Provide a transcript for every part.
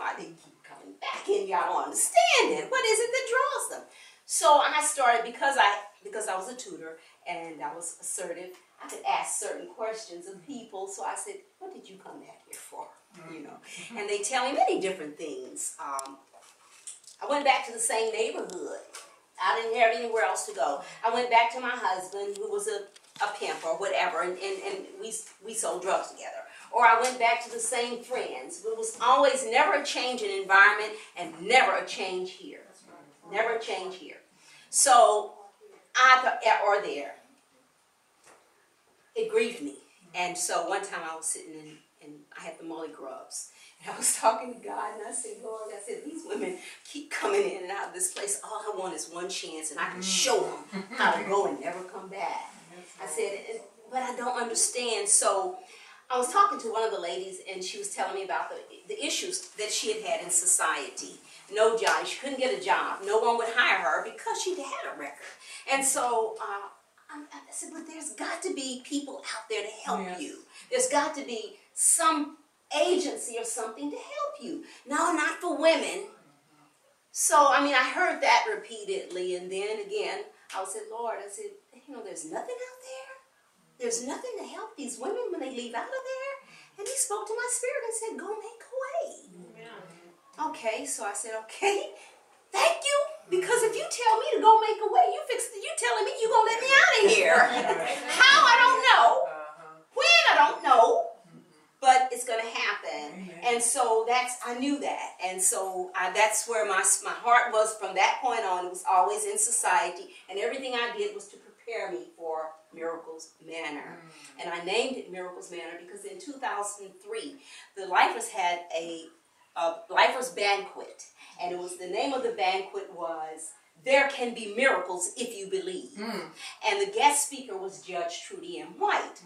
why they keep coming back and y'all don't understand it. What is it that draws them? So I started, because I was a tutor and I was assertive, I could ask certain questions of people. So I said, what did you come back here for? You know, and they tell me many different things. I went back to the same neighborhood. I didn't have anywhere else to go. I went back to my husband, who was a pimp or whatever, and we sold drugs together. Or I went back to the same friends. It was always never a change in environment and never a change here. Never a change here. So I thought, or there. It grieved me. And so one time I was sitting and I had the molly grubs. And I was talking to God, and I said, Lord, I said, these women keep coming in and out of this place. All I want is one chance, and I can show them how to go and never come back. I said, but I don't understand. So I was talking to one of the ladies, and she was telling me about the issues that she had in society. No job. She couldn't get a job. No one would hire her because she had a record. And so I said, but there's got to be people out there to help you. There's got to be some agency or something to help you. No, not for women. So, I mean, I heard that repeatedly, and then again, I said, Lord, I said, you know, there's nothing out there. There's nothing to help these women when they leave out of there. And he spoke to my spirit and said, go make a way. Yeah. Okay, so I said, okay, thank you. Because if you tell me to go make a way, you telling me you're going to let me out of here. How, I don't know. When, I don't know. But it's going to happen. And so I knew that. And so that's where my heart was from that point on. It was always in society. And everything I did was to prepare me for Miracles Manor. And I named it Miracles Manor because in 2003, the Lifers had a Lifers banquet. And it was, the name of the banquet was There Can Be Miracles If You Believe. And the guest speaker was Judge Trudy M. White.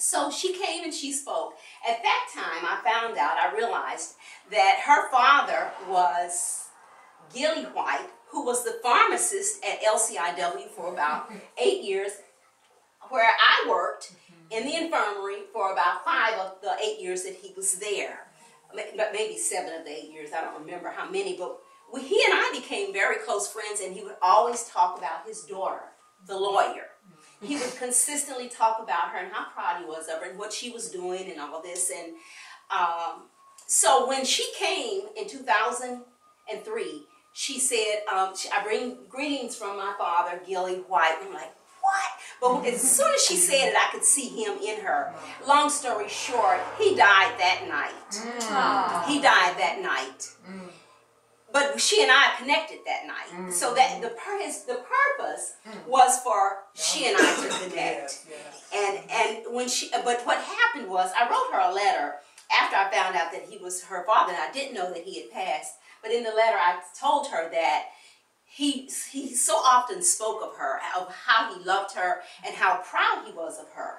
So she came and she spoke. At that time, I realized that her father was Gilly White, who was the pharmacist at LCIW for about 8 years, where I worked in the infirmary for about 5 of the 8 years that he was there. Maybe 7 of the 8 years, I don't remember how many, but he and I became very close friends, and he would always talk about his daughter, the lawyer. He would consistently talk about her and how proud he was of her and what she was doing and all this. And so when she came in 2003, she said, I bring greetings from my father, Gilly White. And I'm like, what? But as soon as she said it, I could see him in her. Long story short, he died that night. He died that night. But she and I connected that night. So that the purpose was for she and I to connect. And when but what happened was, I wrote her a letter after I found out that he was her father, and I didn't know that he had passed. But in the letter, I told her that he so often spoke of her, of how he loved her and how proud he was of her.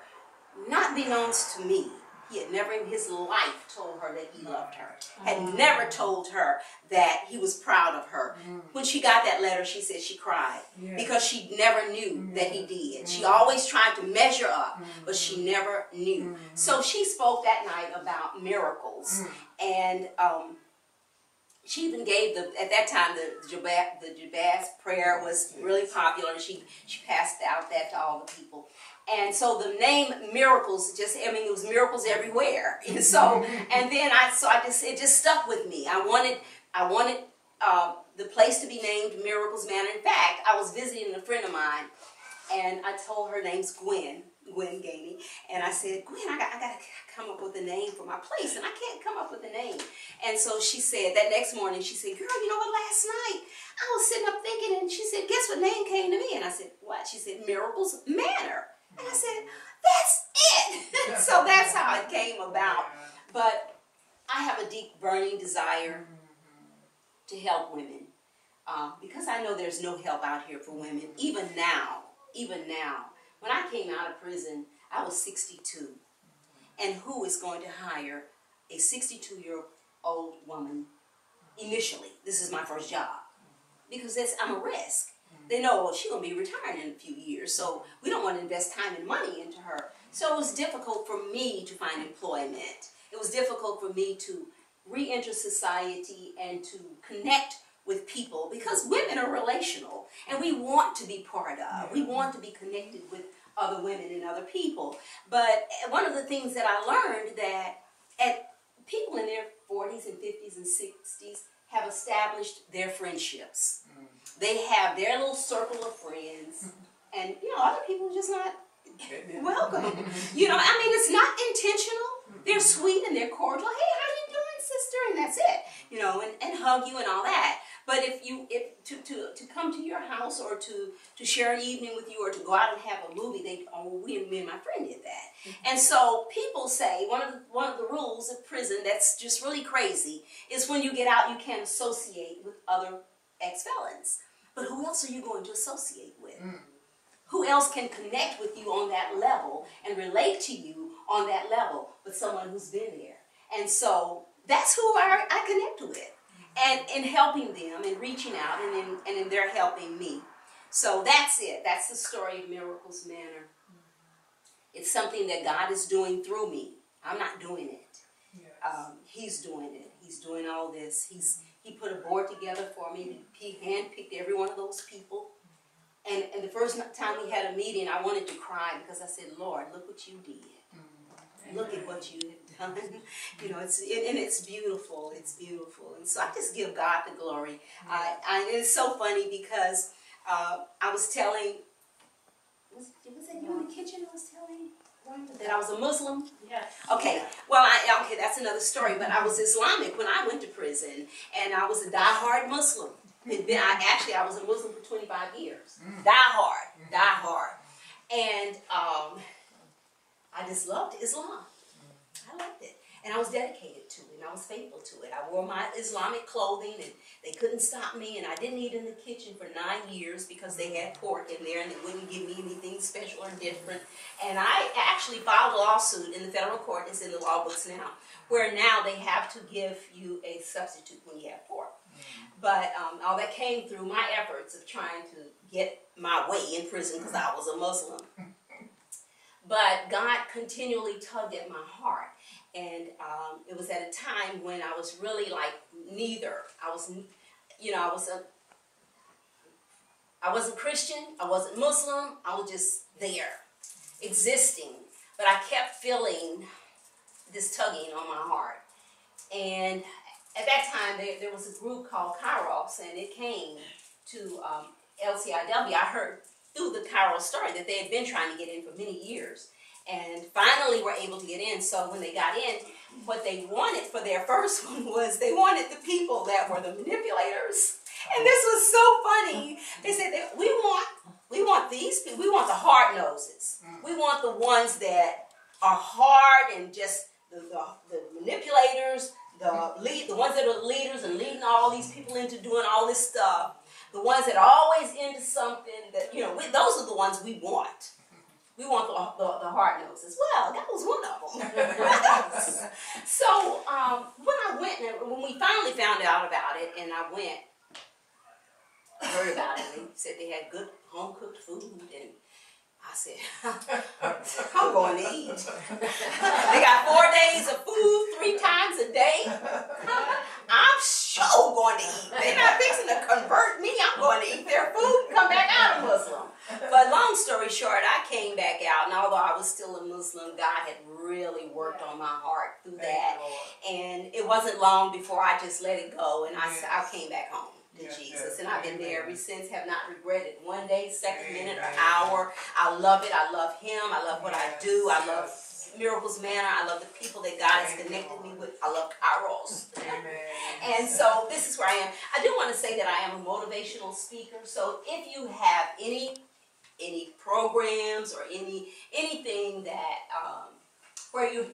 Not beknownst to me, he had never in his life told her that he loved her. Had never told her that he was proud of her. When she got that letter, she said she cried. Because she never knew that he did. She always tried to measure up, but she never knew. So she spoke that night about miracles. And she even gave at that time, the Jabaz prayer was really popular. And she passed out that to all the people. And so the name Miracles, it was miracles everywhere. And so, and then it just stuck with me. I wanted the place to be named Miracles Manor. In fact, I was visiting a friend of mine, and I told her name's Gwen Ganey, and I said, Gwen, I gotta come up with a name for my place, and I can't come up with a name. And so she said, that next morning, she said, girl, you know what, last night, I was sitting up thinking, and she said, guess what name came to me? And I said, what? She said, Miracles Manor. And I said, that's it. So that's how it came about. But I have a deep burning desire to help women. Because I know there's no help out here for women. Even now. When I came out of prison, I was 62. And who is going to hire a 62-year-old woman initially? This is my first job. Because I'm a risk. They know, well, she's going to be retiring in a few years, so we don't want to invest time and money into her. So it was difficult for me to find employment. It was difficult for me to re-enter society and to connect with people, because women are relational and we want to be part of. We want to be connected with other women and other people. But one of the things that I learned that people in their 40s and 50s and 60s have established their friendships. They have their little circle of friends, and other people are just not welcome. I mean, it's not intentional. They're sweet and they're cordial. Hey, how you doing, sister? And that's it. And hug you and all that. But if to come to your house or to share an evening with you or to go out and have a movie, me and my friend did that. And so people say one of the rules of prison that's just really crazy is when you get out, you can't associate with other ex-felons. But who else are you going to associate with? Who else can connect with you on that level and relate to you on that level but someone who's been there? And so that's who I connect with. And in helping them and reaching out, and in their helping me. So that's it. That's the story of Miracles Manor. It's something that God is doing through me. I'm not doing it. Yes. He's doing it. He's doing all this. He put a board together for me. He handpicked every one of those people. And the first time we had a meeting, I wanted to cry because I said, Lord, look what you did. Look at what you have done. It's beautiful. It's beautiful. And so I just give God the glory. It's so funny because I was telling, was that you in the kitchen I was telling? That I was a Muslim? Yes. Okay. Well, okay, that's another story. But I was Islamic when I went to prison. And I was a diehard Muslim. I was a Muslim for 25 years. Die-hard. And I just loved Islam. I loved it. And I was dedicated to it, and I was faithful to it. I wore my Islamic clothing, and they couldn't stop me, and I didn't eat in the kitchen for 9 years because they had pork in there, and they wouldn't give me anything special or different. And I actually filed a lawsuit in the federal court. It's in the law books now, where now they have to give you a substitute when you have pork. But all that came through my efforts of trying to get my way in prison because I was a Muslim. But God continually tugged at my heart. And it was at a time when I was really like neither. I wasn't Christian, I wasn't Muslim, I was just there, existing. But I kept feeling this tugging on my heart. And at that time, there was a group called Kairos, and it came to LCIW. I heard through the Kairos story that they had been trying to get in for many years. And finally were able to get in. So when they got in, what they wanted for their first one was they wanted the people that were the manipulators. And this was so funny. They said that we want these people. We want the hard noses. We want the ones that are hard and just the manipulators, the ones that are the leaders and leading all these people into doing all this stuff. The ones that are always into something that, those are the ones we want. We want the hard noses. Well, that was one of them. So when we finally found out about it, and I heard about it, they said they had good home-cooked food, and I said, I'm going to eat. They got 4 days of food 3 times a day. I'm sure going to eat. They're not fixing to convert me. I'm going to eat their food and come back out a Muslim. But long story short, I came back out, and although I was still a Muslim, God had really worked on my heart through that. And it wasn't long before I just let it go, and I came back home to Jesus. And I've been there ever since, have not regretted one day, second, minute, or hour. I love it. I love Him. I love what I do. I love Miracles Manor. I love the people that God has connected me with. I love Kairos. And so this is where I am. I do want to say that I am a motivational speaker. So if you have any programs or anything that where you